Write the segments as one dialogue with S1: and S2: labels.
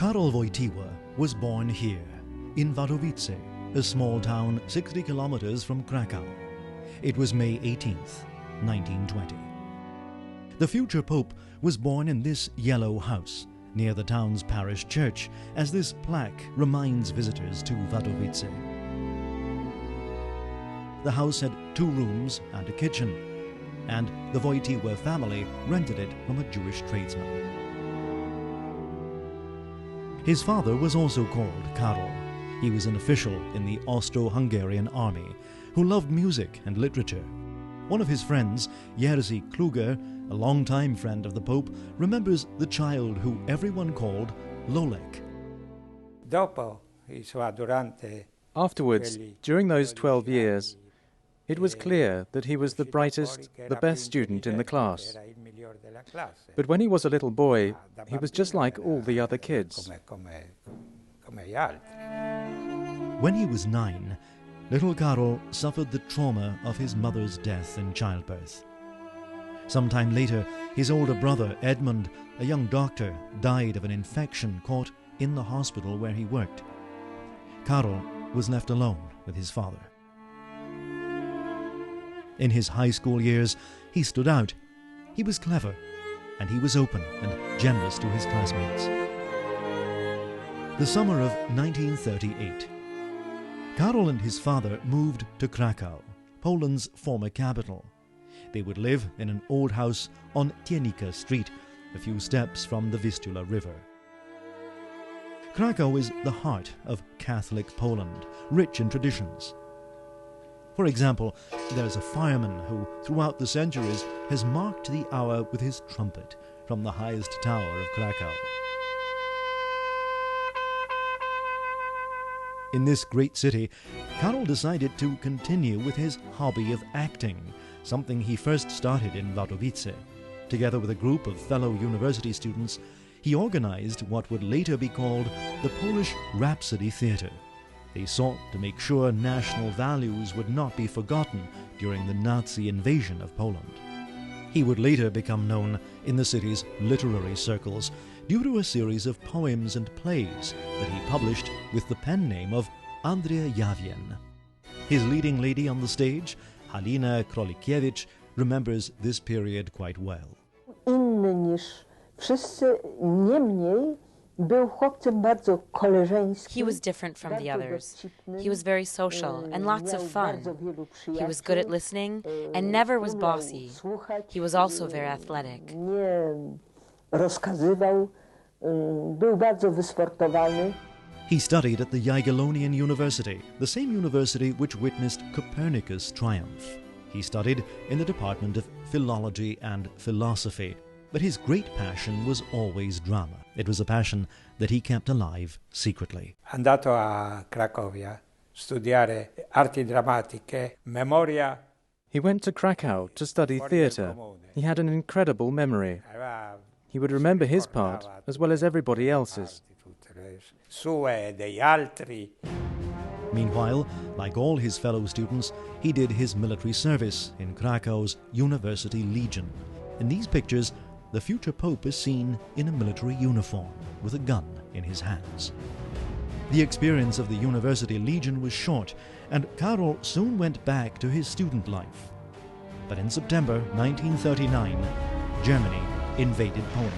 S1: Karol Wojtyła was born here, in Wadowice, a small town 60 kilometers from Krakow. It was May 18th, 1920. The future pope was born in this yellow house, near the town's parish church, as this plaque reminds visitors to Wadowice. The house had 2 rooms and a kitchen, and the Wojtyła family rented it from a Jewish tradesman. His father was also called Karol. He was an official in the Austro-Hungarian army who loved music and literature. One of his friends, Jerzy Kluger, a longtime friend of the Pope, remembers the child who everyone called Lolek.
S2: Afterwards, during those 12 years, it was clear that he was the brightest, the best student in the class. But when he was a little boy, he was just like all the other kids.
S1: When he was 9, little Karol suffered the trauma of his mother's death in childbirth. Sometime later, his older brother, Edmund, a young doctor, died of an infection caught in the hospital where he worked. Karol was left alone with his father. In his high school years, he stood out. He was clever, and he was open and generous to his classmates. The summer of 1938, Karol and his father moved to Krakow, Poland's former capital. They would live in an old house on Tienica Street, a few steps from the Vistula River. Krakow is the heart of Catholic Poland, rich in traditions. For example, there's a fireman who, throughout the centuries, has marked the hour with his trumpet from the highest tower of Krakow. In this great city, Karol decided to continue with his hobby of acting, something he first started in Wadowice. Together with a group of fellow university students, he organized what would later be called the Polish Rhapsody Theatre. They sought to make sure national values would not be forgotten during the Nazi invasion of Poland. He would later become known in the city's literary circles due to a series of poems and plays that he published with the pen name of Andrzej Jawien. His leading lady on the stage, Halina Krolikiewicz, remembers this period quite well.
S3: Inny niż wszyscy, niemniej był chłopcem bardzo koleżeńskim.
S4: He was different from the others. He was very social and lots of fun. He was good at listening and never was bossy. He was also very athletic.
S3: Nie rozkazywał, był bardzo wysportowany.
S1: He studied at the Jagiellonian University, the same university which witnessed Copernicus' triumph. He studied in the Department of Philology and Philosophy, but his great passion was always drama. It was a passion that he kept alive secretly.
S5: Andato a Cracovia studiare arti drammatiche, memoria.
S2: He went to Krakow to study theatre. He had an incredible memory. He would remember his part as well as everybody else's.
S1: Meanwhile, like all his fellow students, he did his military service in Krakow's University Legion. In these pictures, the future pope is seen in a military uniform with a gun in his hands. The experience of the University Legion was short, and Karol soon went back to his student life. But in September 1939, Germany invaded Poland,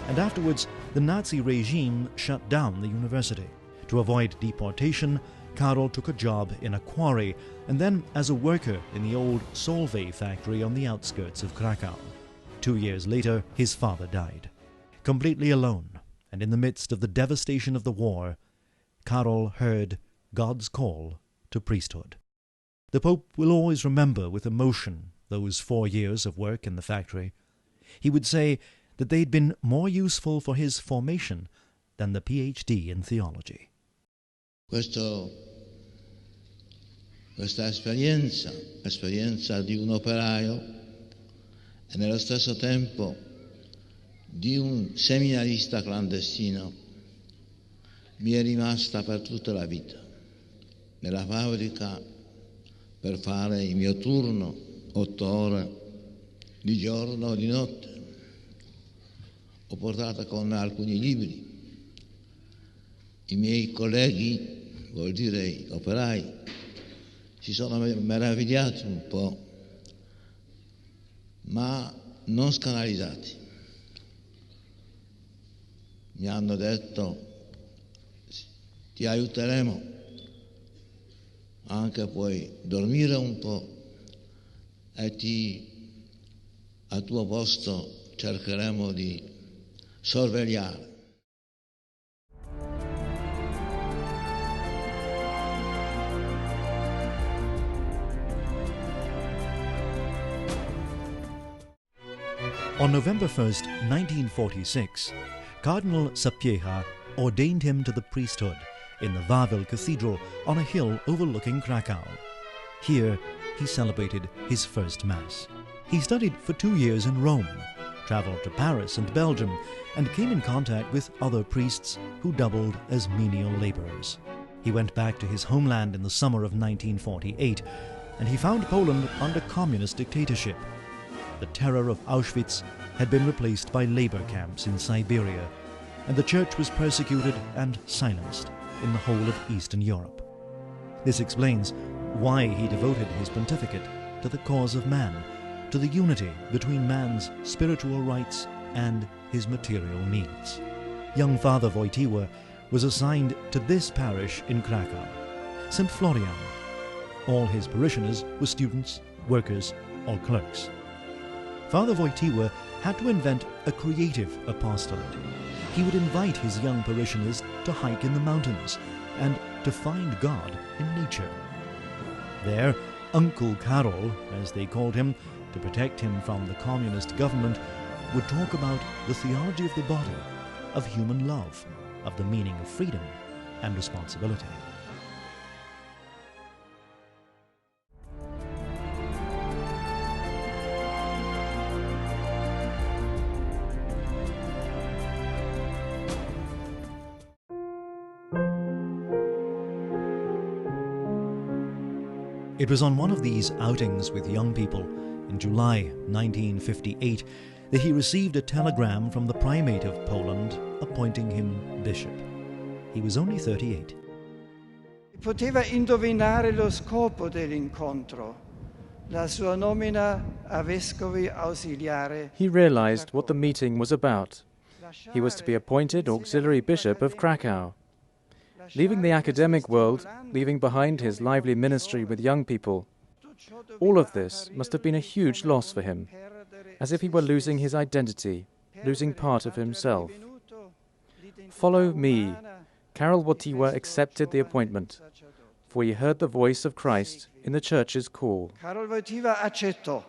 S1: and afterwards the Nazi regime shut down the university. To avoid deportation, Karol took a job in a quarry and then as a worker in the old Solvay factory on the outskirts of Krakow. 2 years later, his father died. Completely alone, and in the midst of the devastation of the war, Karol heard God's call to priesthood. The Pope will always remember with emotion those 4 years of work in the factory. He would say that they'd been more useful for his formation than the PhD in theology.
S6: Questa esperienza di un operaio e nello stesso tempo di un seminarista clandestino mi è rimasta per tutta la vita. Nella fabbrica per fare il mio turno 8 ore di giorno o di notte. Ho portato con me alcuni libri I miei colleghi, vuol dire gli operai, si sono meravigliati un po', ma non scandalizzati. Mi hanno detto: ti aiuteremo, anche puoi dormire un po' e al tuo posto cercheremo di sorvegliare.
S1: On November 1st, 1946, Cardinal Sapieha ordained him to the priesthood in the Wawel Cathedral on a hill overlooking Krakow. Here, he celebrated his first Mass. He studied for 2 years in Rome, traveled to Paris and Belgium, and came in contact with other priests who doubled as menial laborers. He went back to his homeland in the summer of 1948, and he found Poland under communist dictatorship. The terror of Auschwitz had been replaced by labor camps in Siberia, and the church was persecuted and silenced in the whole of Eastern Europe. This explains why he devoted his pontificate to the cause of man, to the unity between man's spiritual rights and his material needs. Young Father Wojtyła was assigned to this parish in Krakow, St. Florian. All his parishioners were students, workers, or clerks. Father Wojtyła had to invent a creative apostolate. He would invite his young parishioners to hike in the mountains and to find God in nature. There, Uncle Karol, as they called him, to protect him from the communist government, would talk about the theology of the body, of human love, of the meaning of freedom and responsibility. It was on one of these outings with young people in July 1958 that he received a telegram from the primate of Poland appointing him bishop. He was only 38.
S7: Poteva indovinare lo scopo dell'incontro, la sua nomina a vescovi ausiliare.
S2: He realized what the meeting was about. He was to be appointed auxiliary bishop of Krakow. Leaving the academic world, leaving behind his lively ministry with young people, all of this must have been a huge loss for him, as if he were losing his identity, losing part of himself. Follow me. Karol Wojtyła accepted the appointment, for he heard the voice of Christ in the church's call.
S7: Karol Wojtyła accettò,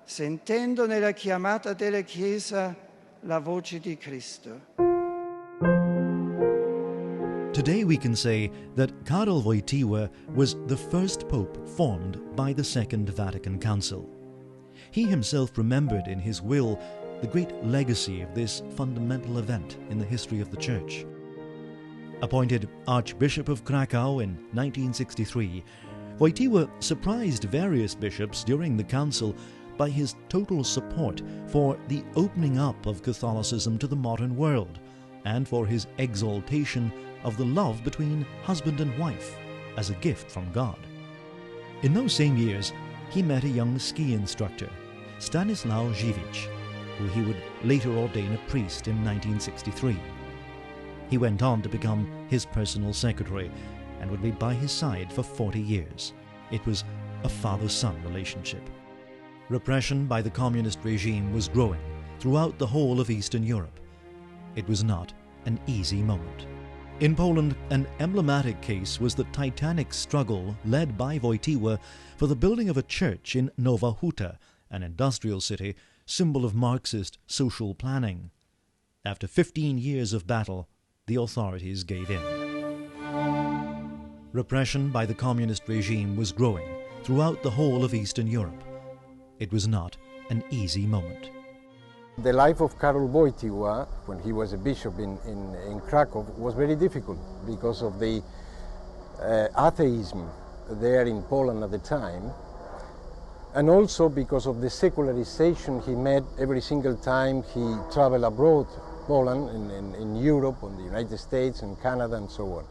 S7: sentendo nella chiamata della Chiesa la voce di Cristo.
S1: Today we can say that Karol Wojtyła was the first pope formed by the Second Vatican Council. He himself remembered in his will the great legacy of this fundamental event in the history of the Church. Appointed Archbishop of Krakow in 1963, Wojtyła surprised various bishops during the council by his total support for the opening up of Catholicism to the modern world and for his exaltation of the love between husband and wife as a gift from God. In those same years, he met a young ski instructor, Stanislaw Żywiec, who he would later ordain a priest in 1963. He went on to become his personal secretary and would be by his side for 40 years. It was a father-son relationship. Repression by the communist regime was growing throughout the whole of Eastern Europe. It was not an easy moment. In Poland, an emblematic case was the titanic struggle led by Wojtyła for the building of a church in Nowa Huta, an industrial city, symbol of Marxist social planning. After 15 years of battle, the authorities gave in. Repression by the communist regime was growing throughout the whole of Eastern Europe. It was not an easy moment.
S8: The life of Karol Wojtyła, when he was a bishop in Krakow, was very difficult because of the atheism there in Poland at the time, and also because of the secularization he met every single time he traveled abroad Poland, in Europe, in the United States, in Canada, and so on.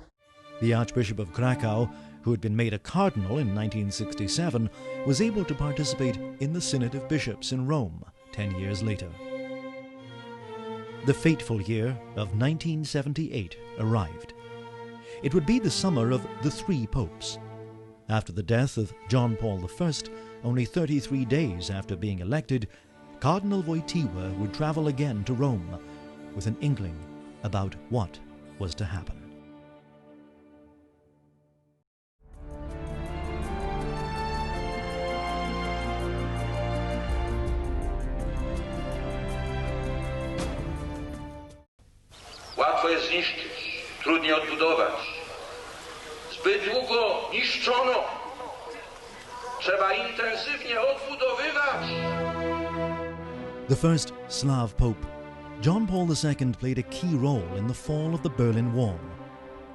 S1: The Archbishop of Krakow, who had been made a cardinal in 1967, was able to participate in the Synod of Bishops in Rome 10 years later. The fateful year of 1978 arrived. It would be the summer of the three popes. After the death of John Paul I, only 33 days after being elected, Cardinal Wojtyła would travel again to Rome with an inkling about what was to happen.
S9: Łatwo jest zniszczyć, trudniej odbudować. Zbyt długo niszczono. Trzeba intensywnie odbudowywać.
S1: The first Slav Pope, John Paul II played a key role in the fall of the Berlin Wall.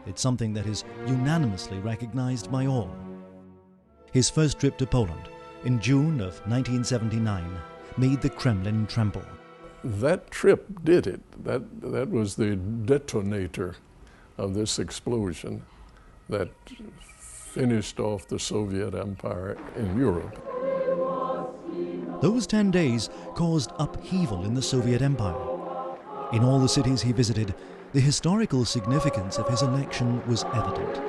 S1: It's something that is unanimously recognized by all. His first trip to Poland in June of 1979 made the Kremlin tremble.
S10: That trip did it. That was the detonator of this explosion that finished off the Soviet Empire in Europe.
S1: Those 10 days caused upheaval in the Soviet Empire. In all the cities he visited, the historical significance of his election was evident.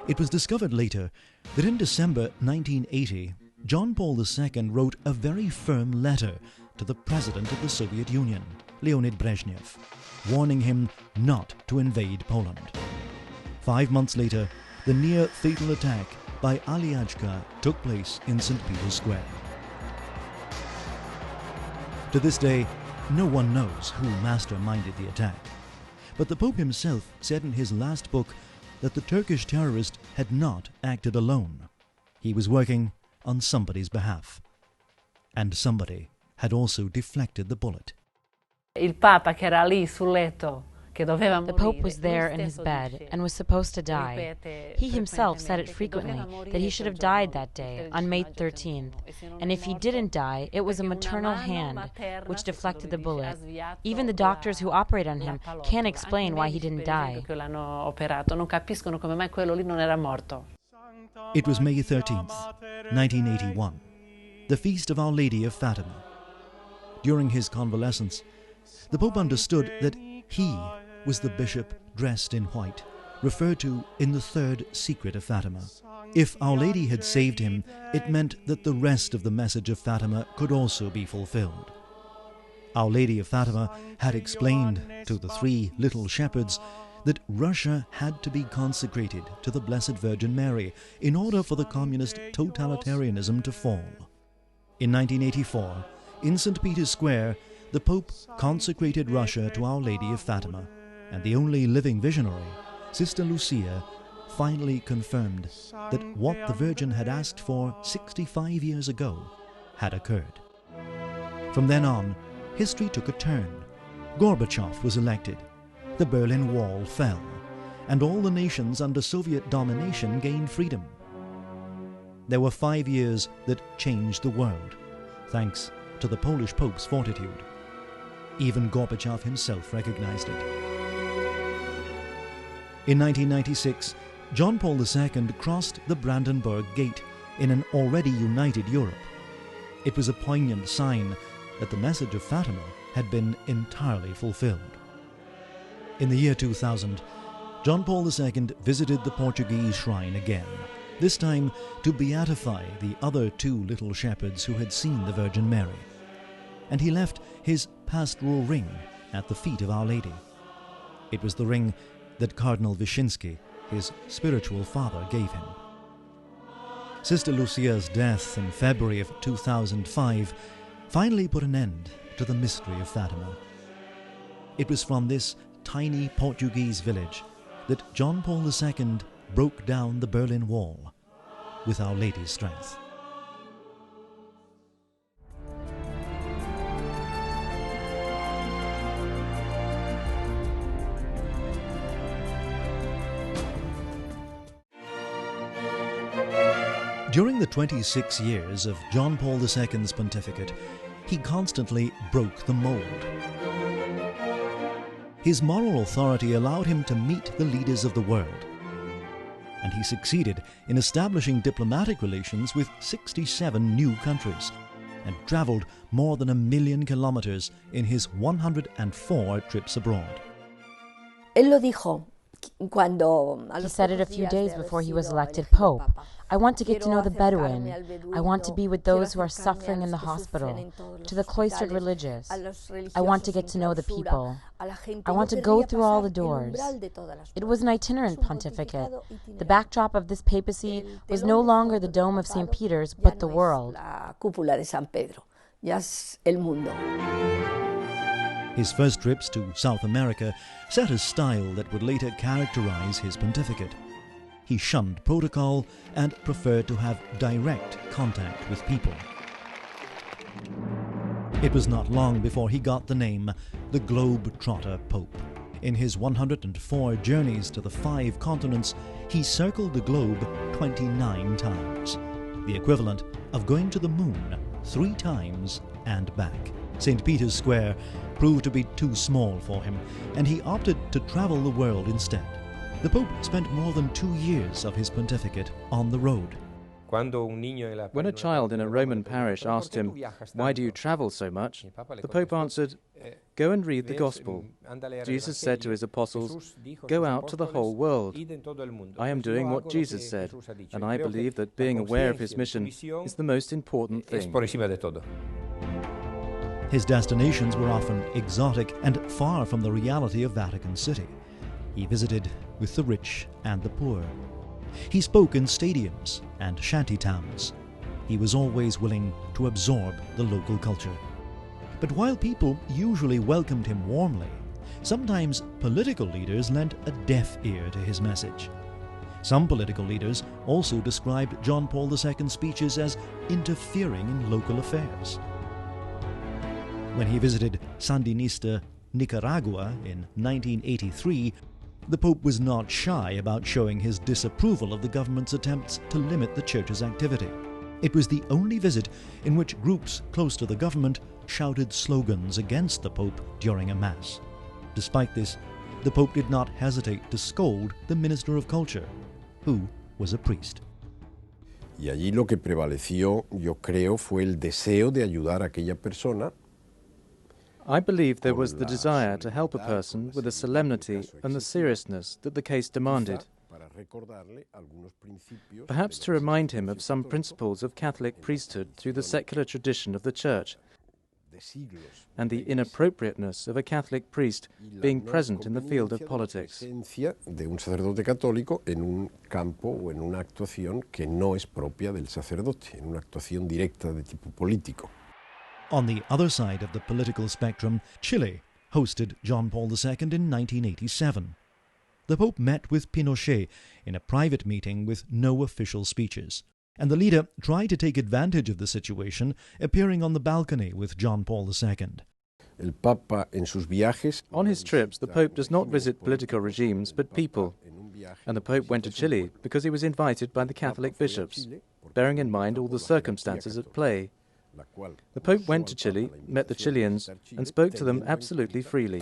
S1: It was discovered later that in December 1980, John Paul II wrote a very firm letter to the President of the Soviet Union, Leonid Brezhnev, warning him not to invade Poland. 5 months later, the near-fatal attack by Aliachka took place in St. Peter's Square. To this day, no one knows who masterminded the attack, but the Pope himself said in his last book that the Turkish terrorist had not acted alone. He was working on somebody's behalf, and somebody had also deflected the bullet.
S11: Il Papa che era lì sul letto, che doveva morire.
S4: The Pope was there in his bed and was supposed to die. He himself said it frequently, that he should have died that day, on May 13th, and if he didn't die, it was a maternal hand which deflected the bullet. Even the doctors who operate on him can't explain why he didn't die.
S1: It was May 13th, 1981, the feast of Our Lady of Fatima. During his convalescence, the Pope understood that he was the bishop dressed in white, referred to in the third secret of Fatima. If Our Lady had saved him, it meant that the rest of the message of Fatima could also be fulfilled. Our Lady of Fatima had explained to the three little shepherds that Russia had to be consecrated to the Blessed Virgin Mary in order for the communist totalitarianism to fall. In 1984, in St. Peter's Square, the Pope consecrated Russia to Our Lady of Fatima, and the only living visionary, Sister Lucia, finally confirmed that what the Virgin had asked for 65 years ago had occurred. From then on, history took a turn. Gorbachev was elected, the Berlin Wall fell, and all the nations under Soviet domination gained freedom. There were 5 years that changed the world, thanks to the Polish Pope's fortitude. Even Gorbachev himself recognized it. In 1996, John Paul II crossed the Brandenburg Gate in an already united Europe. It was a poignant sign that the message of Fatima had been entirely fulfilled. In the year 2000, John Paul II visited the Portuguese shrine again, this time to beatify the other two little shepherds who had seen the Virgin Mary. And he left his pastoral ring at the feet of Our Lady. It was the ring that Cardinal Wyszynski, his spiritual father, gave him. Sister Lucia's death in February of 2005 finally put an end to the mystery of Fatima. It was from this tiny Portuguese village that John Paul II broke down the Berlin Wall with Our Lady's strength. During the 26 years of John Paul II's pontificate, he constantly broke the mold. His moral authority allowed him to meet the leaders of the world, and he succeeded in establishing diplomatic relations with 67 new countries and traveled more than 1 million kilometers in his 104 trips abroad.
S4: Él lo dijo. He said it a few days before he was elected Pope. I want to get to know the Bedouin. I want to be with those who are suffering in the hospital, to the cloistered religious. I want to get to know the people. I want to go through all the doors. It was an itinerant pontificate. The backdrop of this papacy was no longer the dome of St. Peter's, but the world.
S1: His first trips to South America set a style that would later characterize his pontificate. He shunned protocol and preferred to have direct contact with people. It was not long before he got the name the Globe-Trotter Pope. In his 104 journeys to the 5 continents, he circled the globe 29 times, the equivalent of going to the moon 3 times and back. St. Peter's Square proved to be too small for him, and he opted to travel the world instead. The Pope spent more than 2 years of his pontificate on the road.
S2: When a child in a Roman parish asked him, "Why do you travel so much?" the Pope answered, "Go and read the Gospel. Jesus said to his apostles, 'Go out to the whole world.' I am doing what Jesus said, and I believe that being aware of his mission is the most important thing."
S1: His destinations were often exotic and far from the reality of Vatican City. He visited with the rich and the poor. He spoke in stadiums and shanty towns. He was always willing to absorb the local culture. But while people usually welcomed him warmly, sometimes political leaders lent a deaf ear to his message. Some political leaders also described John Paul II's speeches as interfering in local affairs. When he visited Sandinista Nicaragua in 1983, the Pope was not shy about showing his disapproval of the government's attempts to limit the church's activity. It was the only visit in which groups close to the government shouted slogans against the Pope during a Mass. Despite this, the Pope did not hesitate to scold the Minister of Culture, who was a priest.
S8: Y allí lo que prevaleció, yo creo, fue el deseo de ayudar a aquella persona.
S2: I believe there was the desire to help a person with the solemnity and the seriousness that the case demanded. Perhaps to remind him of some principles of Catholic priesthood through the secular tradition of the Church, and the inappropriateness of a Catholic priest being present in the field of politics.
S8: De un sacerdote católico en un campo o en una actuación que no es propia del sacerdote, en una actuación directa de tipo político.
S1: On the other side of the political spectrum, Chile hosted John Paul II in 1987. The Pope met with Pinochet in a private meeting with no official speeches, and the leader tried to take advantage of the situation, appearing on the balcony with John Paul II.
S8: El Papa en sus viajes.
S2: On his trips, the Pope does not visit political regimes, but people. And the Pope went to Chile because he was invited by the Catholic bishops, bearing in mind all the circumstances at play. The Pope went to Chile, met the Chileans, and spoke to them absolutely freely.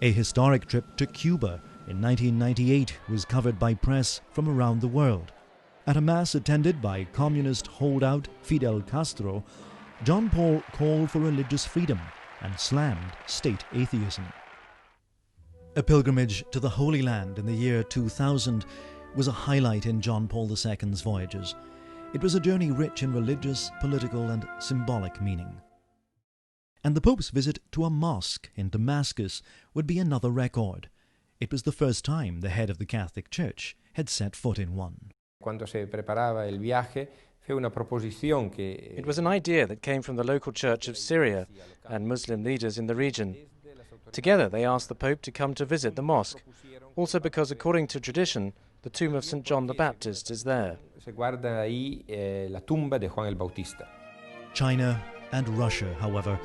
S1: A historic trip to Cuba in 1998 was covered by press from around the world. At a mass attended by communist holdout Fidel Castro, John Paul called for religious freedom and slammed state atheism. A pilgrimage to the Holy Land in the year 2000 was a highlight in John Paul II's voyages. It was a journey rich in religious, political, and symbolic meaning. And the Pope's visit to a mosque in Damascus would be another record. It was the first time the head of the Catholic Church had set foot in one.
S2: It was an idea that came from the local church of Syria and Muslim leaders in the region. Together they asked the Pope to come to visit the mosque, also because according to tradition, the tomb of St. John the Baptist is there.
S1: China and Russia, however,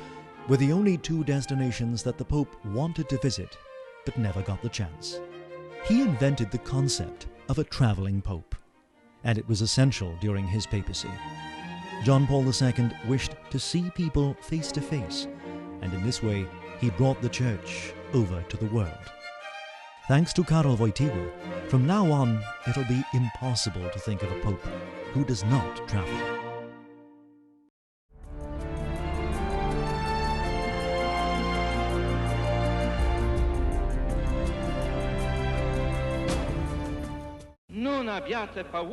S1: were the only 2 destinations that the Pope wanted to visit, but never got the chance. He invented the concept of a traveling Pope, and it was essential during his papacy. John Paul II wished to see people face to face, and in this way he brought the Church over to the world. Thanks to Karol Wojtyła, from now on it'll be impossible to think of a pope who does not travel.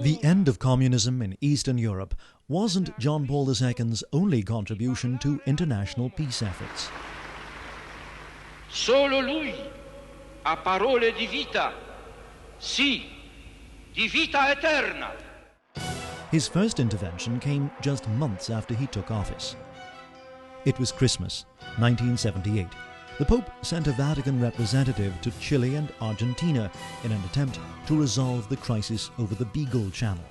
S1: The end of communism in Eastern Europe wasn't John Paul II's only contribution to international peace efforts.
S9: Solo lui ha parole di vita, sì, di vita eterna.
S1: His first intervention came just months after he took office. It was Christmas, 1978. The Pope sent a Vatican representative to Chile and Argentina in an attempt to resolve the crisis over the Beagle Channel.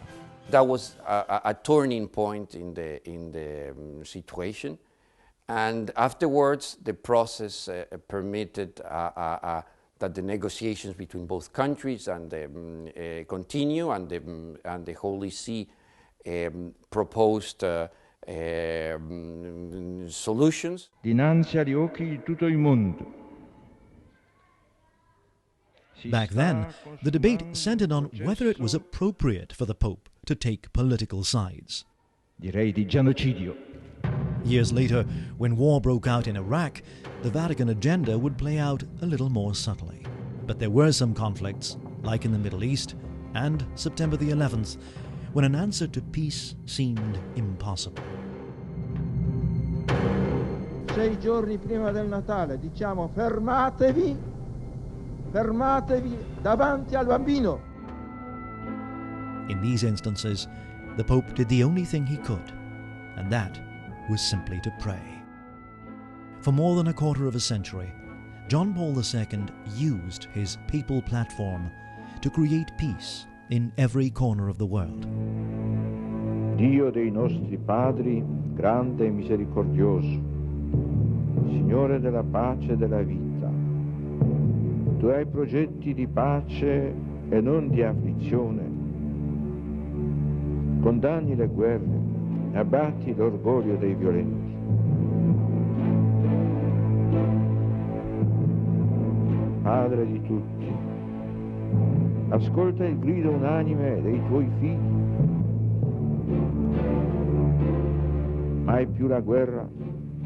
S12: That was a turning point in the situation, and afterwards the process permitted that the negotiations between both countries and continue, and the Holy See proposed solutions.
S13: Dinanzi agli occhi di tutto il mondo.
S1: Back then, the debate centered on whether it was appropriate for the Pope to take political sides.
S13: Direi di genocidio.
S1: Years later, when war broke out in Iraq, the Vatican agenda would play out a little more subtly. But there were some conflicts, like in the Middle East, and September the 11th, when an answer to peace seemed impossible.
S14: 6 giorni prima del Natale diciamo fermatevi davanti al bambino.
S1: In these instances, the Pope did the only thing he could, and that was simply to pray. For more than a quarter of a century, John Paul II used his papal platform to create peace in every corner of the world.
S13: Dio dei nostri padri, grande e misericordioso, Signore della pace e della vita, tu hai progetti di pace e non di afflizione. Condanni le guerre e abbatti l'orgoglio dei violenti. Padre di tutti, ascolta il grido unanime dei tuoi figli. Mai più la guerra,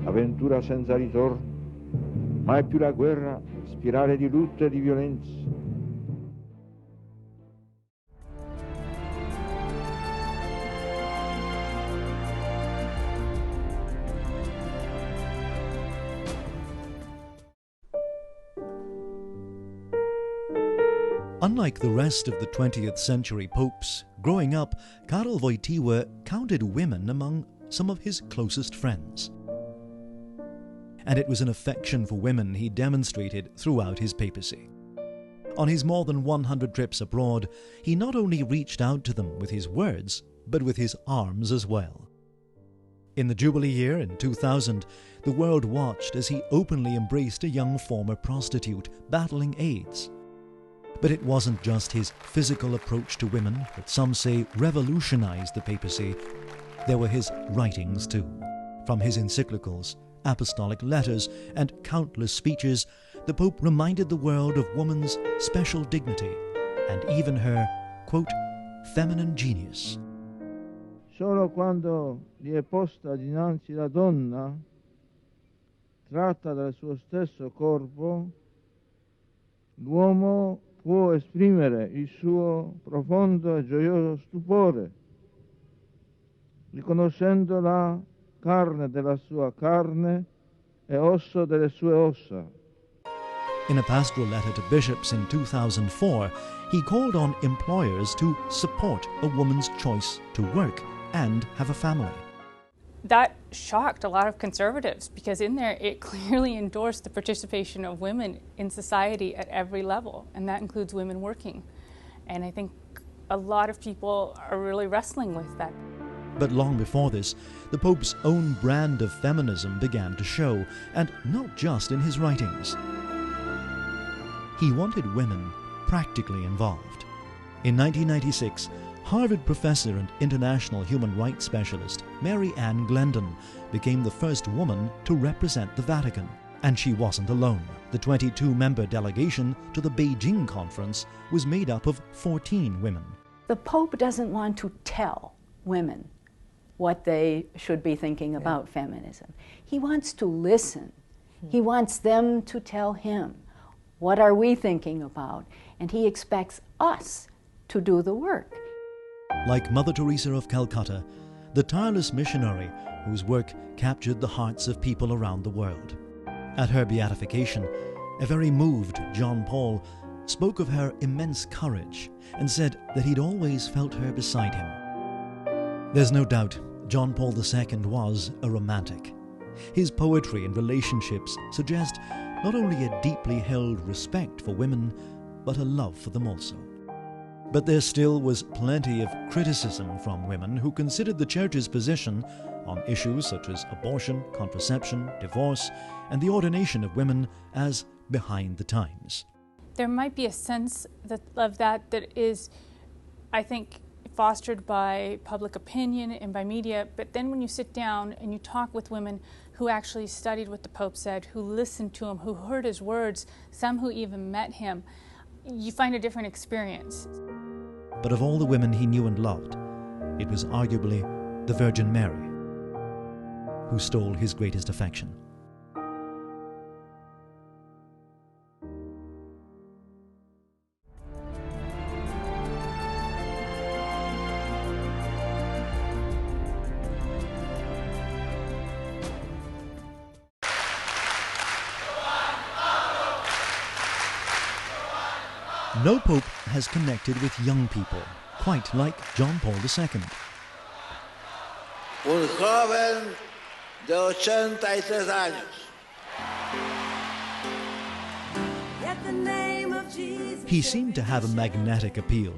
S13: avventura senza ritorno, mai più la guerra, spirale di lutto e di violenza.
S1: Unlike the rest of the 20th century popes, growing up, Karol Wojtyła counted women among some of his closest friends. And it was an affection for women he demonstrated throughout his papacy. On his more than 100 trips abroad, he not only reached out to them with his words, but with his arms as well. In the Jubilee year in 2000, the world watched as he openly embraced a young former prostitute battling AIDS. But it wasn't just his physical approach to women that some say revolutionized the papacy. There were his writings too. From his encyclicals, apostolic letters, and countless speeches, the Pope reminded the world of woman's special dignity and even her, quote, feminine genius.
S14: Solo quando gli è posta dinanzi la donna, tratta dal suo stesso corpo, l'uomo può esprimere il suo profondo e gioioso stupore, riconoscendo la carne della sua carne e osso delle sue ossa.
S1: In a pastoral letter to bishops in 2004, he called on employers to support a woman's choice to work and have a family.
S15: That shocked a lot of conservatives because in there it clearly endorsed the participation of women in society at every level, and that includes women working. And I think a lot of people are really wrestling with that.
S1: But long before this, the Pope's own brand of feminism began to show, and not just in his writings. He wanted women practically involved. In 1996, Harvard professor and international human rights specialist Mary Ann Glendon became the first woman to represent the Vatican. And she wasn't alone. The 22-member delegation to the Beijing conference was made up of 14 women.
S16: The Pope doesn't want to tell women what they should be thinking about feminism. He wants to listen. He wants them to tell him, what are we thinking about? And he expects us to do the work.
S1: Like Mother Teresa of Calcutta, the tireless missionary whose work captured the hearts of people around the world. At her beatification, a very moved John Paul spoke of her immense courage and said that he'd always felt her beside him. There's no doubt John Paul II was a romantic. His poetry and relationships suggest not only a deeply held respect for women, but a love for them also. But there still was plenty of criticism from women who considered the Church's position on issues such as abortion, contraception, divorce, and the ordination of women as behind the times.
S15: There might be a sense of that is, I think, fostered by public opinion and by media, but then when you sit down and you talk with women who actually studied what the Pope said, who listened to him, who heard his words, some who even met him, you find a different experience.
S1: But of all the women he knew and loved, it was arguably the Virgin Mary who stole his greatest affection. No pope has connected with young people, quite like John Paul II.
S6: Un joven de 83 años.
S1: He seemed to have a magnetic appeal.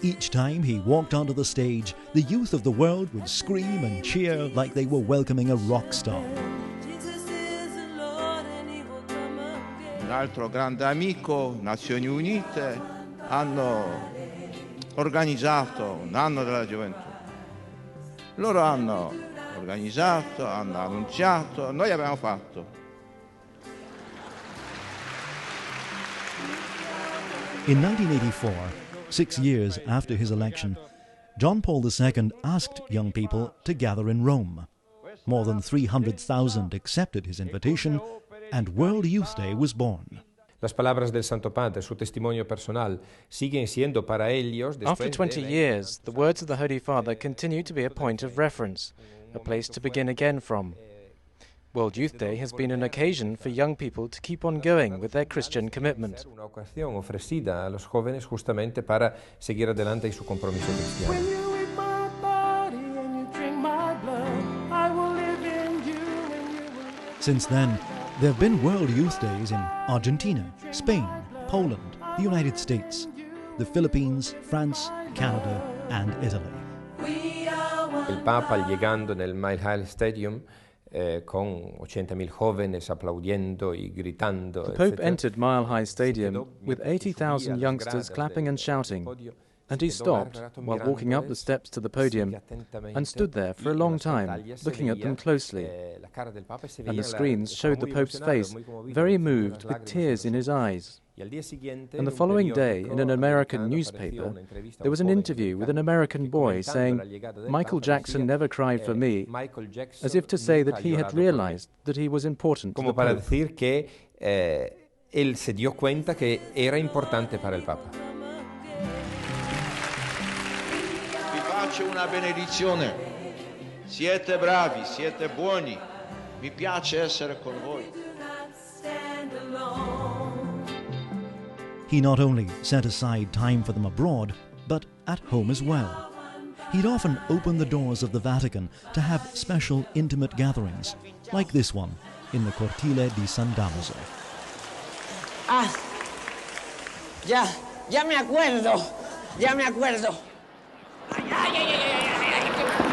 S1: Each time he walked onto the stage, the youth of the world would scream and cheer like they were welcoming a rock star.
S13: Un altro grande amico, Nazioni Unite, hanno organizzato un anno della gioventù. Loro hanno organizzato, hanno annunziato, noi abbiamo fatto.
S1: In 1984, 6 years after his election, John Paul II asked young people to gather in Rome. More than 300,000 accepted his invitation, and World Youth Day was born.
S17: Las palabras del Santo Padre, su testimonio personal, siguen siendo para ellos.
S2: After 20 years, the words of the Holy Father continue to be a point of reference, a place to begin again from. World Youth Day has been an occasion for young people to keep on going with their Christian commitment.
S17: Una ocasión ofrecida a los jóvenes justamente para seguir adelante en su compromiso cristiano.
S1: Since then, there have been World Youth Days in Argentina, Spain, Poland, the United States, the Philippines, France, Canada, and Italy.
S17: El Papa llegando nel Mile High Stadium con 80,000 jóvenes aplaudiendo y gritando.
S2: The Pope entered Mile High Stadium with 80,000 youngsters clapping and shouting, and he stopped while walking up the steps to the podium and stood there for a long time, looking at them closely. And the screens showed the Pope's face, very moved, with tears in his eyes. And the following day, in an American newspaper, there was an interview with an American boy saying, "Michael Jackson never cried for me," as if to say that he had realized that he was important to the
S17: Como para
S2: Pope.
S17: decir que él se dio cuenta que era importante para el Papa.
S13: Vi faccio una benedizione. Siete bravi, siete buoni. Mi piace essere con voi.
S1: He not only set aside time for them abroad, but at home as well. He'd often open the doors of the Vatican to have special intimate gatherings, like this one in the Cortile di San Damaso.
S18: Ah, ya me acuerdo, ya me acuerdo. Ay, ay, ay, ay, ay, ay, ay,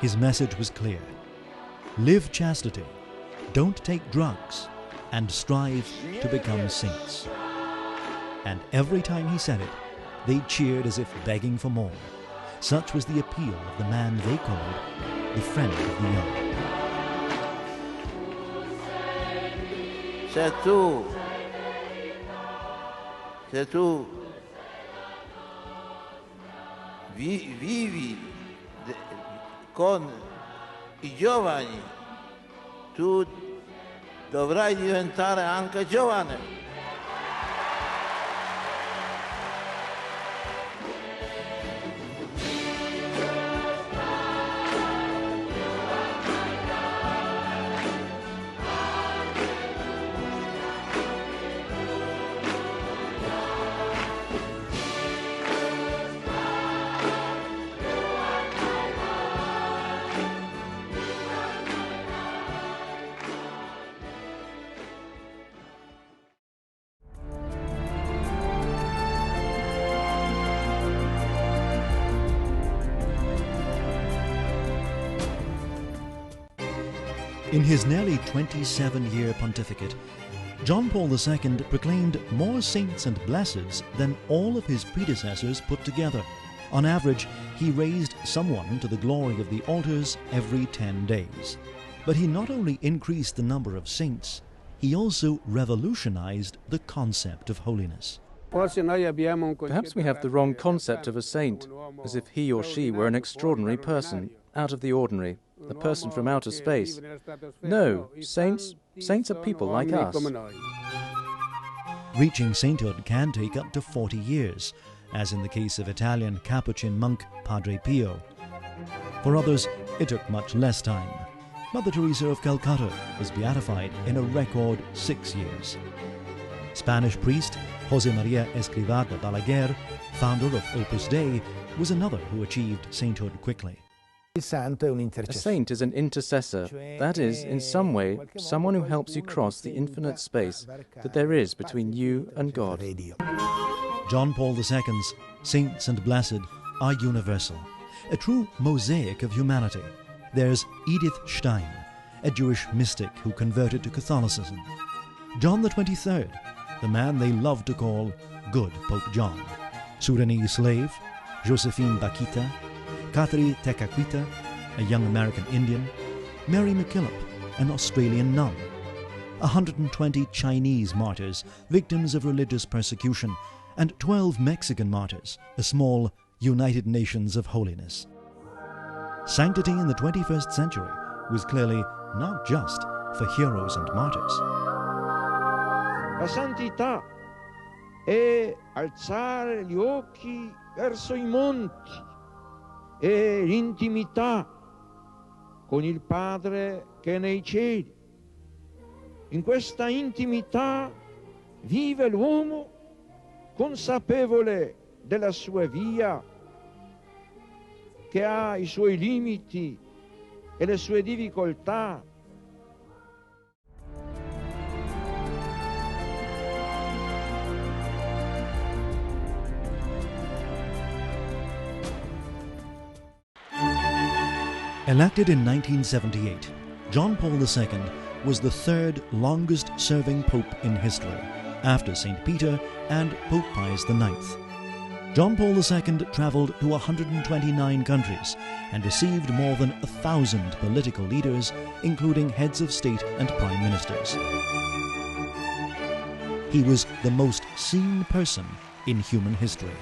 S1: His message was clear. Live chastity, don't take drugs, and strive to become saints. And every time he said it, they cheered as if begging for more. Such was the appeal of the man they called the friend of the young.
S13: Se tu vivi con i giovani, tu dovrai diventare anche giovane.
S1: In his nearly 27-year pontificate, John Paul II proclaimed more saints and blesseds than all of his predecessors put together. On average, he raised someone to the glory of the altars every 10 days. But he not only increased the number of saints, he also revolutionized the concept of holiness.
S2: Perhaps we have the wrong concept of a saint, as if he or she were an extraordinary person, out of the ordinary, a person from outer space. No, saints are people like us.
S1: Reaching sainthood can take up to 40 years, as in the case of Italian Capuchin monk Padre Pio. For others, it took much less time. Mother Teresa of Calcutta was beatified in a record 6 years. Spanish priest José María Escrivá Balaguer, founder of Opus Dei, was another who achieved sainthood quickly.
S2: A saint is an intercessor, that is, in some way, someone who helps you cross the infinite space that there is between you and God.
S1: John Paul II's saints and blessed are universal, a true mosaic of humanity. There's Edith Stein, a Jewish mystic who converted to Catholicism. John the 23rd, the man they love to call Good Pope John. Sudanese slave, Josephine Bakita, Katri Tekakwitha, a young American Indian, Mary MacKillop, an Australian nun, 120 Chinese martyrs, victims of religious persecution, and 12 Mexican martyrs, a small United Nations of Holiness. Sanctity in the 21st century was clearly not just for heroes and martyrs.
S7: La santità è alzare gli occhi verso i monti e l'intimità con il Padre che è nei cieli. In questa intimità vive l'uomo consapevole della sua via, che ha i suoi limiti e le sue difficoltà.
S1: Elected in 1978, John Paul II was the third longest-serving pope in history, after St. Peter and Pope Pius IX. John Paul II traveled to 129 countries and received more than 1,000 political leaders, including heads of state and prime ministers. He was the most seen person in human history.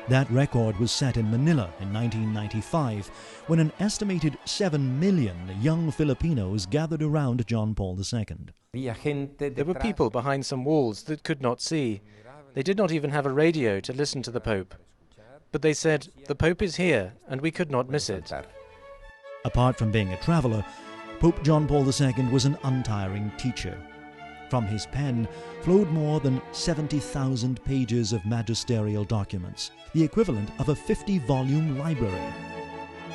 S1: That record was set in Manila in 1995, when an estimated 7 million young Filipinos gathered around John Paul II.
S2: There were people behind some walls that could not see. They did not even have a radio to listen to the Pope. But they said, "The Pope is here, and we could not miss it."
S1: Apart from being a traveller, Pope John Paul II was an untiring teacher. From his pen flowed more than 70,000 pages of magisterial documents, the equivalent of a 50-volume library.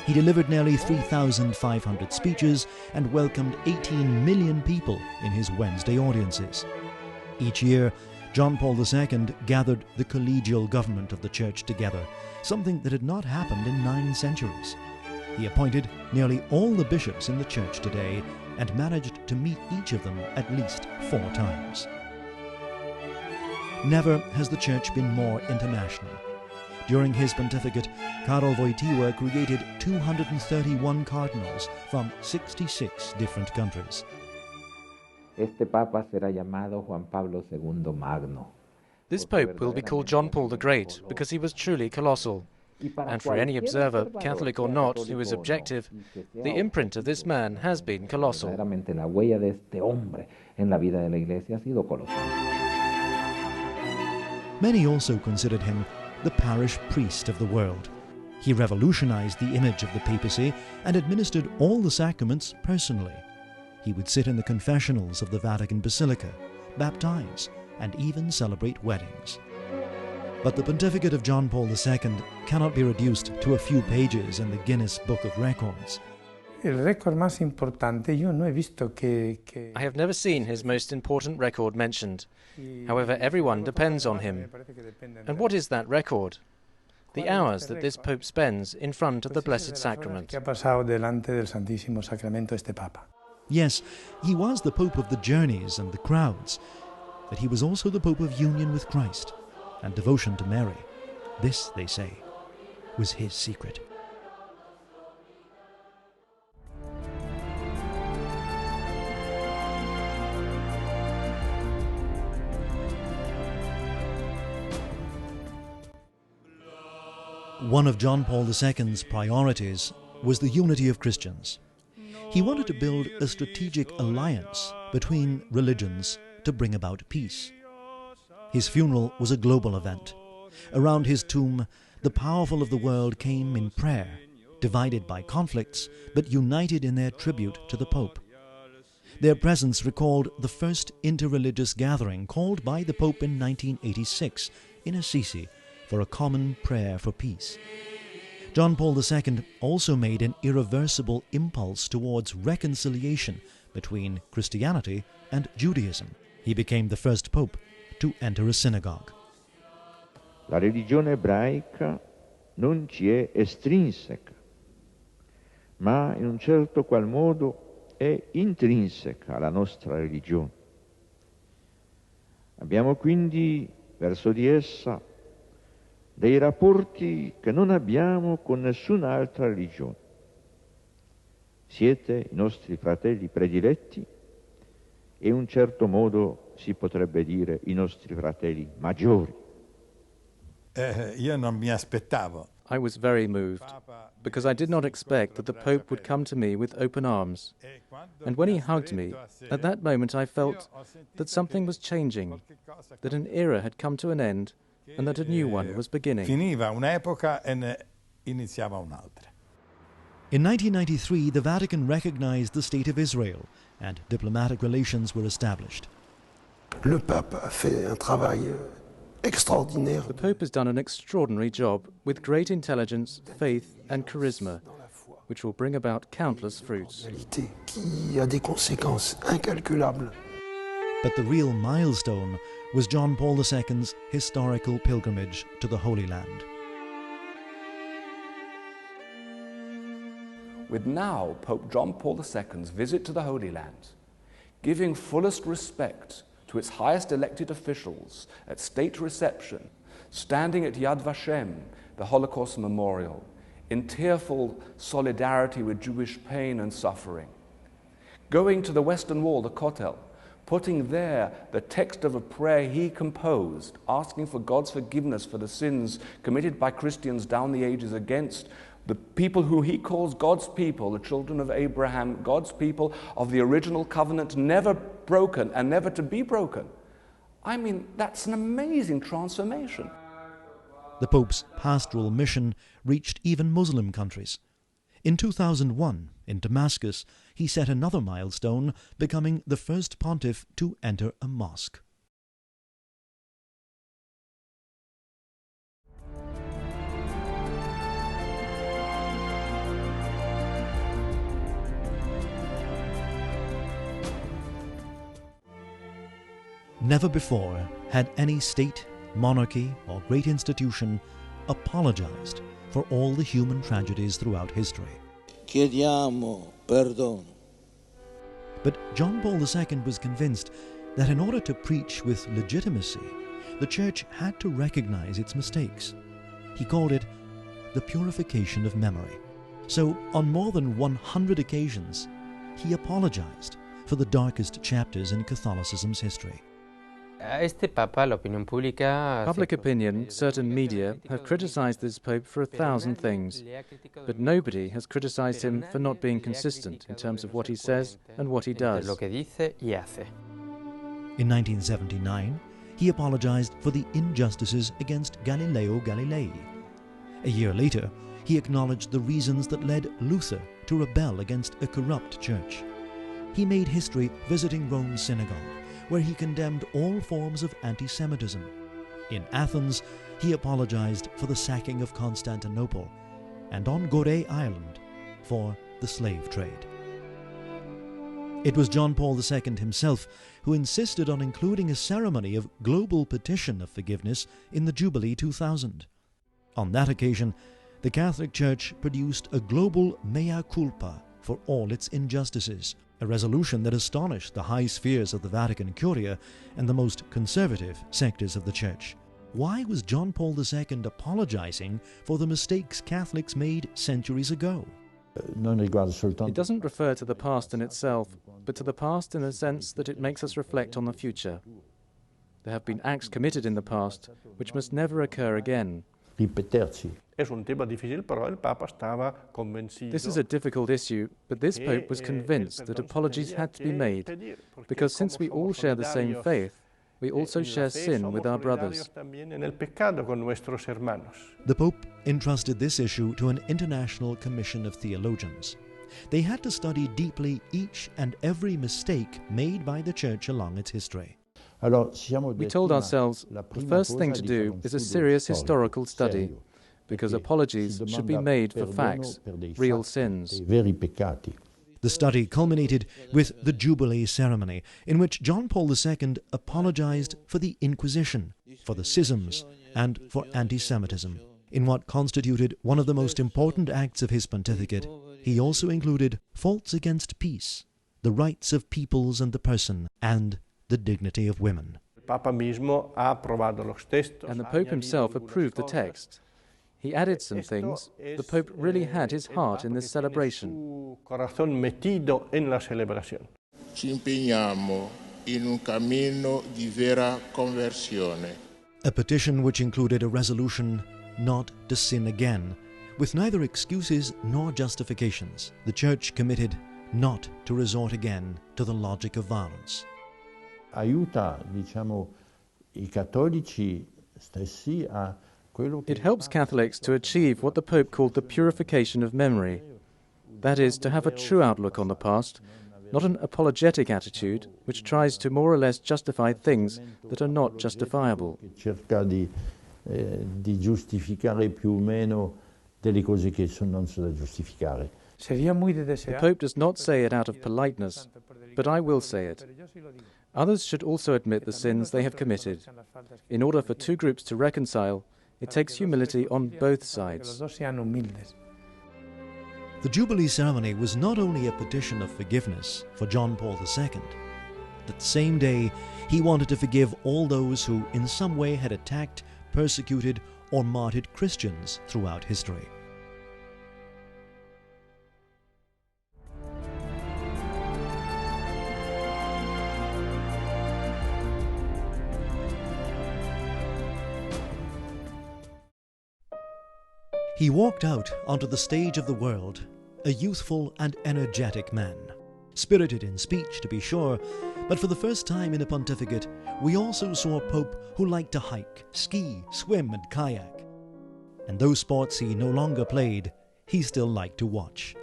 S1: He delivered nearly 3,500 speeches and welcomed 18 million people in his Wednesday audiences. Each year, John Paul II gathered the collegial government of the Church together, something that had not happened in 9 centuries. He appointed nearly all the bishops in the church today and managed to meet each of them at least 4 times. Never has the church been more international. During his pontificate, Karol Wojtyła created 231 cardinals from 66 different countries.
S19: Este Papa será llamado Juan Pablo II Magno.
S2: This Pope will be called John Paul the Great because he was truly colossal. And for any observer, Catholic or not, who is objective, the imprint of this man has been colossal.
S19: La huella de este hombre en la vida de la Iglesia ha sido colosal.
S1: Many also considered him the parish priest of the world. He revolutionized the image of the papacy and administered all the sacraments personally. He would sit in the confessionals of the Vatican Basilica, baptize, and even celebrate weddings. But the pontificate of John Paul II cannot be reduced to a few pages in the Guinness Book of Records.
S5: I
S2: have never seen his most important record mentioned. However, everyone depends on him. And what is that record? The hours that this Pope spends in front of the Blessed Sacrament.
S1: Yes, he was the Pope of the journeys and the crowds, but he was also the Pope of union with Christ and devotion to Mary. This, they say, was his secret. One of John Paul II's priorities was the unity of Christians. He wanted to build a strategic alliance between religions to bring about peace. His funeral was a global event. Around his tomb, the powerful of the world came in prayer, divided by conflicts, but united in their tribute to the Pope. Their presence recalled the first interreligious gathering called by the Pope in 1986 in Assisi for a common prayer for peace. John Paul II also made an irreversible impulse towards reconciliation between Christianity and Judaism. He became the first Pope to enter a synagogue.
S13: La religione ebraica non ci è estrinseca, ma in un certo qual modo è intrinseca alla nostra religione. Abbiamo quindi verso di essa dei rapporti che non abbiamo con nessun'altra religione. Siete i nostri fratelli prediletti e in un certo modo si potrebbe dire i nostri fratelli maggiori.
S20: Io non mi aspettavo.
S2: I was very moved, because I did not expect that the Pope would come to me with open arms. And when he hugged me, at that moment I felt that something was changing, that an era had come to an end, and that a new one was beginning.
S20: Finiva un'epoca e ne iniziava un'altra.
S1: In 1993, the Vatican recognized the State of Israel, and diplomatic relations were established.
S21: Le pape a fait un travail extraordinaire.
S2: The Pope has done an extraordinary job with great intelligence, faith and charisma, which will bring about countless fruits.
S21: Qui a des conséquences incalculables.
S1: But the real milestone was John Paul II's historical pilgrimage to the Holy Land.
S22: With now Pope John Paul II's visit to the Holy Land, giving fullest respect to its highest elected officials at state reception, standing at Yad Vashem, the Holocaust memorial, in tearful solidarity with Jewish pain and suffering, going to the Western Wall, the Kotel, putting there the text of a prayer he composed, asking for God's forgiveness for the sins committed by Christians down the ages against the people who he calls God's people, the children of Abraham, God's people of the original covenant, never broken and never to be broken. I mean, that's an amazing transformation.
S1: The Pope's pastoral mission reached even Muslim countries. In 2001, in Damascus, he set another milestone, becoming the first pontiff to enter a mosque. Never before had any state, monarchy, or great institution apologized for all the human tragedies throughout history.
S6: chiediamo perdono.
S1: But John Paul II was convinced that in order to preach with legitimacy, the Church had to recognize its mistakes. He called it the purification of memory. So, on more than 100 occasions, he apologized for the darkest chapters in Catholicism's history.
S2: Public opinion, certain media, have criticized this Pope for 1,000 things, but nobody has criticized him for not being consistent in terms of what he says and what he does.
S1: In 1979, he apologized for the injustices against Galileo Galilei. A year later, he acknowledged the reasons that led Luther to rebel against a corrupt church. He made history visiting Rome's synagogue, where he condemned all forms of anti-Semitism. In Athens, he apologized for the sacking of Constantinople, and on Goree Island for the slave trade. It was John Paul II himself who insisted on including a ceremony of global petition of forgiveness in the Jubilee 2000. On that occasion, the Catholic Church produced a global mea culpa for all its injustices, a resolution that astonished the high spheres of the Vatican Curia and the most conservative sectors of the Church. Why was John Paul II apologizing for the mistakes Catholics made centuries ago?
S2: It doesn't refer to the past in itself, but to the past in the sense that it makes us reflect on the future. There have been acts committed in the past which must never occur again. This is a difficult issue, but this Pope was convinced that apologies had to be made, because since we all share the same faith, we also share sin with our brothers.
S1: The Pope entrusted this issue to an international commission of theologians. They had to study deeply each and every mistake made by the Church along its history.
S2: We told ourselves the first thing to do is a serious historical study, because apologies should be made for facts, real sins.
S1: The study culminated with the Jubilee ceremony, in which John Paul II apologized for the Inquisition, for the schisms, and for anti-Semitism. In what constituted one of the most important acts of his pontificate, he also included faults against peace, the rights of peoples and the person, and the dignity of women.
S2: And the Pope himself approved the text. He added some things. The Pope really had his heart in this celebration.
S6: Ci impegniamo in un cammino di vera conversione.
S1: A petition which included a resolution not to sin again. With neither excuses nor justifications, the Church committed not to resort again to the logic of violence.
S13: Aiuta, i cattolici stessi a
S2: It helps Catholics to achieve what the Pope called the purification of memory. That is, to have a true outlook on the past, not an apologetic attitude which tries to more or less justify things that are not justifiable.
S13: Cerca di giustificare più o meno delle cose che non sono da giustificare.
S2: The Pope does not say it out of politeness, but I will say it. Others should also admit the sins they have committed. In order for two groups to reconcile, it takes humility on both sides.
S1: The Jubilee ceremony was not only a petition of forgiveness for John Paul II. That same day, he wanted to forgive all those who in some way had attacked, persecuted, or martyred Christians throughout history. He walked out onto the stage of the world, a youthful and energetic man. Spirited in speech, to be sure, but for the first time in a pontificate, we also saw a pope who liked to hike, ski, swim, and kayak. And those sports he no longer played, he still liked to watch.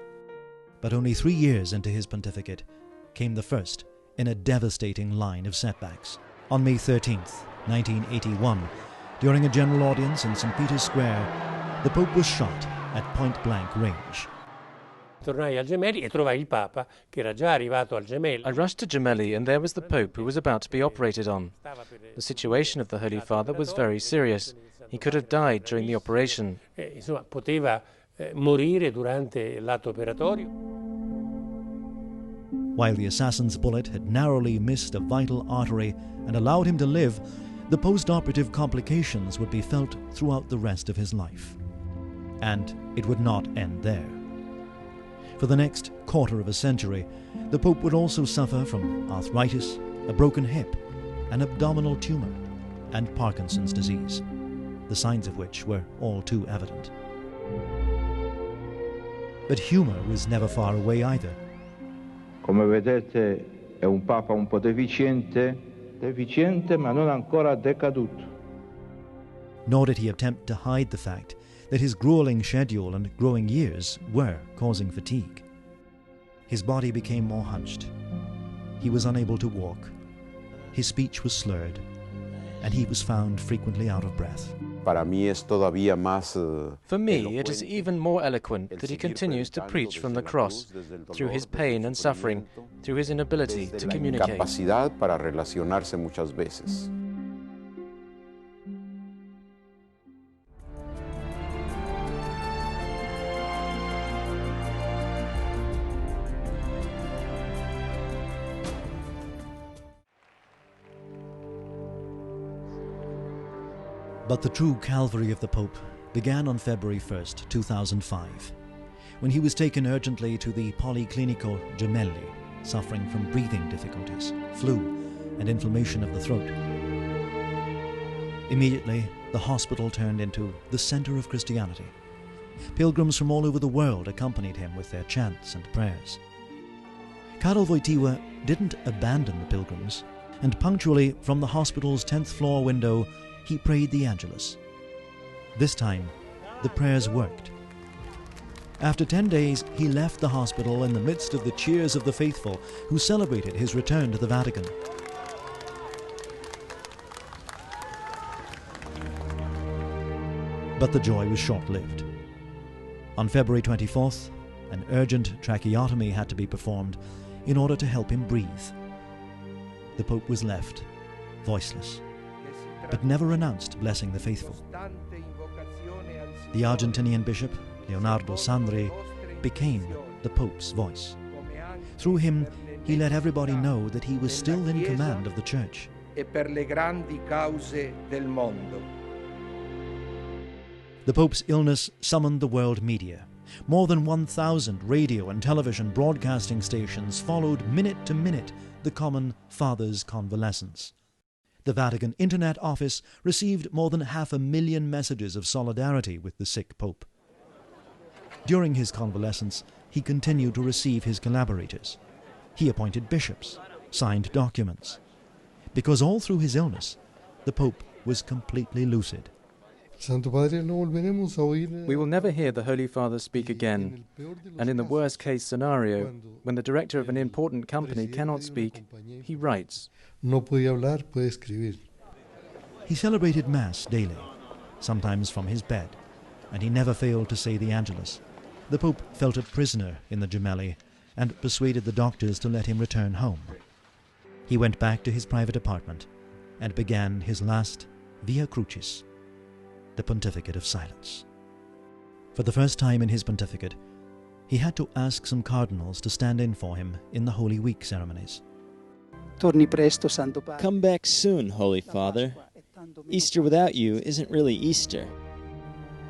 S1: But only 3 years into his pontificate came the first in a devastating line of setbacks. On May 13th, 1981, during a general audience in St. Peter's Square, the Pope was shot at point-blank range.
S2: I rushed to Gemelli, and there was the Pope, who was about to be operated on. The situation of the Holy Father was very serious. He could have died during the operation.
S3: morire durante l'atto operatorio.
S1: While the assassin's bullet had narrowly missed a vital artery and allowed him to live, the post-operative complications would be felt throughout the rest of his life. And it would not end there. For the next quarter of a century, the Pope would also suffer from arthritis, a broken hip, an abdominal tumor, and Parkinson's disease, the signs of which were all too evident. But humor was never far away either.
S13: Come vedete è un Papa un po' deficiente ma non ancora decaduto.
S1: Nor did he attempt to hide the fact that his grueling schedule and growing years were causing fatigue. His body became more hunched. He was unable to walk. His speech was slurred, and he was found frequently out of breath.
S2: For me, it is even more eloquent that he continues to preach from the cross, through his pain and suffering, through his inability to communicate.
S1: But the true Calvary of the Pope began on February 1st, 2005, when he was taken urgently to the Policlinico Gemelli, suffering from breathing difficulties, flu, and inflammation of the throat. Immediately, the hospital turned into the center of Christianity. Pilgrims from all over the world accompanied him with their chants and prayers. Karol Wojtyła didn't abandon the pilgrims, and punctually from the hospital's 10th floor window, he prayed the Angelus. This time, the prayers worked. After 10 days, he left the hospital in the midst of the cheers of the faithful who celebrated his return to the Vatican. But the joy was short-lived. On February 24th, an urgent tracheotomy had to be performed in order to help him breathe. The Pope was left voiceless, but never announced blessing the faithful. The Argentinian bishop, Leonardo Sandri, became the Pope's voice. Through him, he let everybody know that he was still in command of the Church. The Pope's illness summoned the world media. More than 1,000 radio and television broadcasting stations followed minute to minute the common Father's convalescence. The Vatican Internet Office received more than 500,000 messages of solidarity with the sick Pope. During his convalescence, he continued to receive his collaborators. He appointed bishops, signed documents. Because all through his illness, the Pope was completely lucid.
S2: We will never hear the Holy Father speak again, and in the worst-case scenario, when the director of an important company cannot speak, he writes.
S1: He celebrated Mass daily, sometimes from his bed, and he never failed to say the Angelus. The Pope felt a prisoner in the Gemelli and persuaded the doctors to let him return home. He went back to his private apartment and began his last Via Crucis, the pontificate of silence. For the first time in his pontificate, he had to ask some cardinals to stand in for him in the Holy Week ceremonies.
S10: Come back soon, Holy Father. Easter without you isn't really Easter.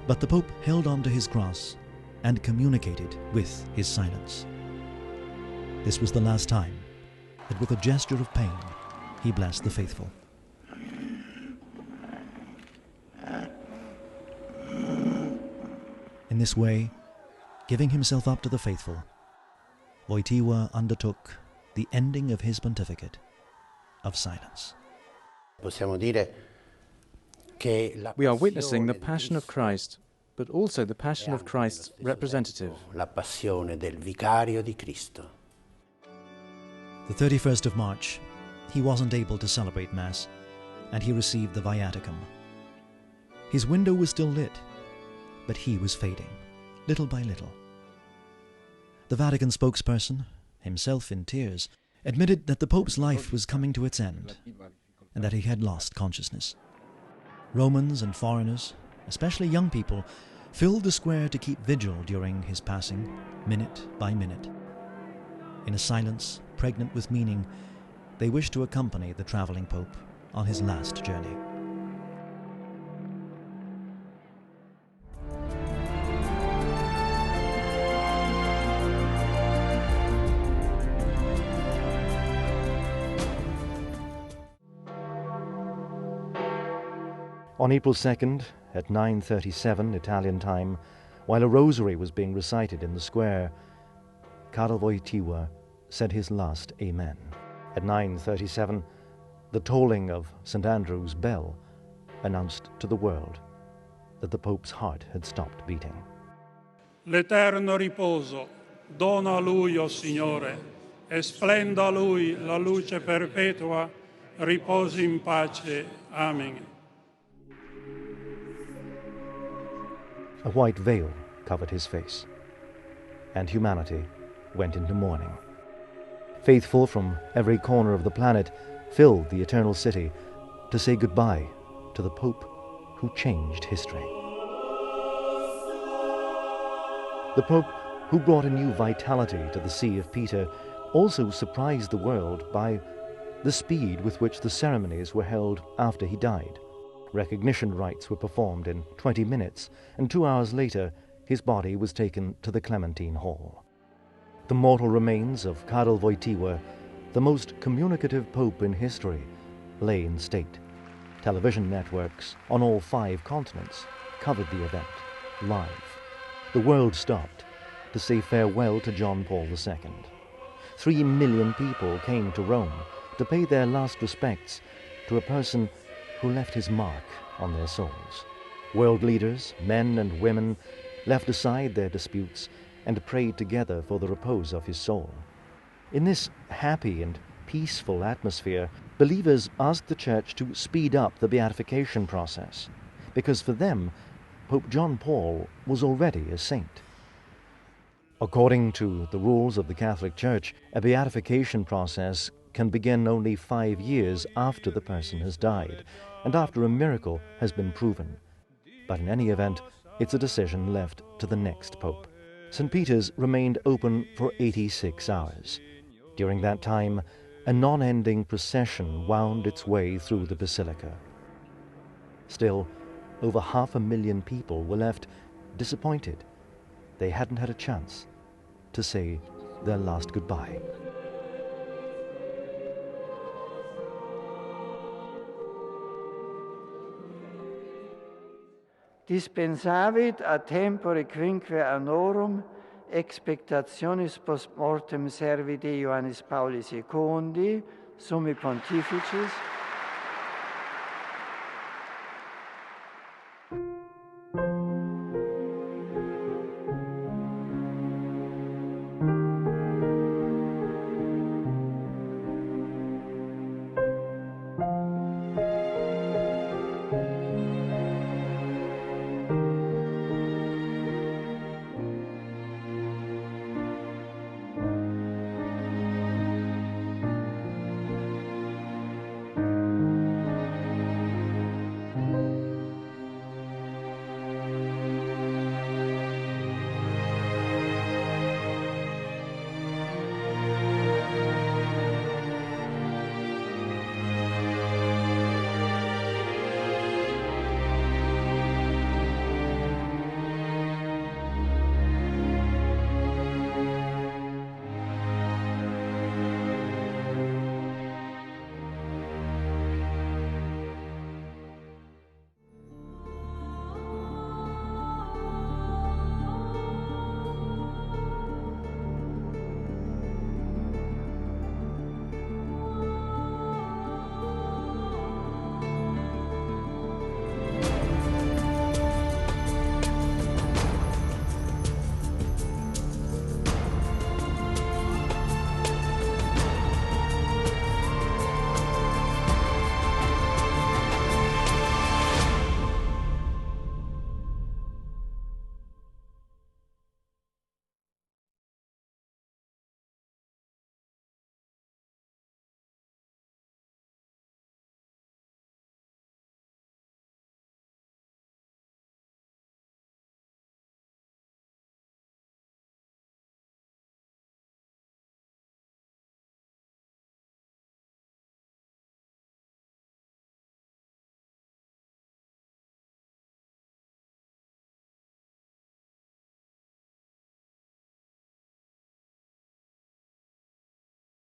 S1: But the Pope held on to his cross and communicated with his silence. This was the last time that with a gesture of pain, he blessed the faithful. In this way, giving himself up to the faithful, Wojtyła undertook the ending of his pontificate of silence.
S2: We are witnessing the Passion of Christ, but also the Passion of Christ's representative.
S1: The 31st of March, he wasn't able to celebrate Mass, and he received the Viaticum. His window was still lit, but he was fading, little by little. The Vatican spokesperson, himself in tears, admitted that the Pope's life was coming to its end, and that he had lost consciousness. Romans and foreigners, especially young people, filled the square to keep vigil during his passing, minute by minute. In a silence pregnant with meaning, they wished to accompany the traveling Pope on his last journey. On April 2nd, at 9:37 Italian time, while a rosary was being recited in the square, Karol Wojtyła said his last Amen. At 9:37, the tolling of St. Andrew's bell announced to the world that the Pope's heart had stopped beating.
S4: L'eterno riposo dona a lui, o Signore, e splenda a lui la luce perpetua, riposi in pace. Amen.
S1: A white veil covered his face, and humanity went into mourning. Faithful from every corner of the planet filled the eternal city to say goodbye to the Pope who changed history. The Pope who brought a new vitality to the See of Peter also surprised the world by the speed with which the ceremonies were held after he died. Recognition rites were performed in 20 minutes, and 2 hours later his body was taken to the Clementine Hall. The mortal remains of Karol Wojtyła, the most communicative pope in history, lay in state. Television networks on all 5 continents covered the event live. The world stopped to say farewell to John Paul II. 3 million people came to Rome to pay their last respects to a person who left his mark on their souls. World leaders, men and women, left aside their disputes and prayed together for the repose of his soul. In this happy and peaceful atmosphere, believers asked the Church to speed up the beatification process, because for them, Pope John Paul was already a saint. According to the rules of the Catholic Church, a beatification process can begin only 5 years after the person has died, and after a miracle has been proven. But in any event, it's a decision left to the next pope. St. Peter's remained open for 86 hours. During that time, a non-ending procession wound its way through the basilica. Still, over 500,000 people were left disappointed. They hadn't had a chance to say their last goodbye.
S11: Dispensavit a tempore quinque annorum expectationis post mortem servi Dei Ioannis Pauli II, summi pontificis,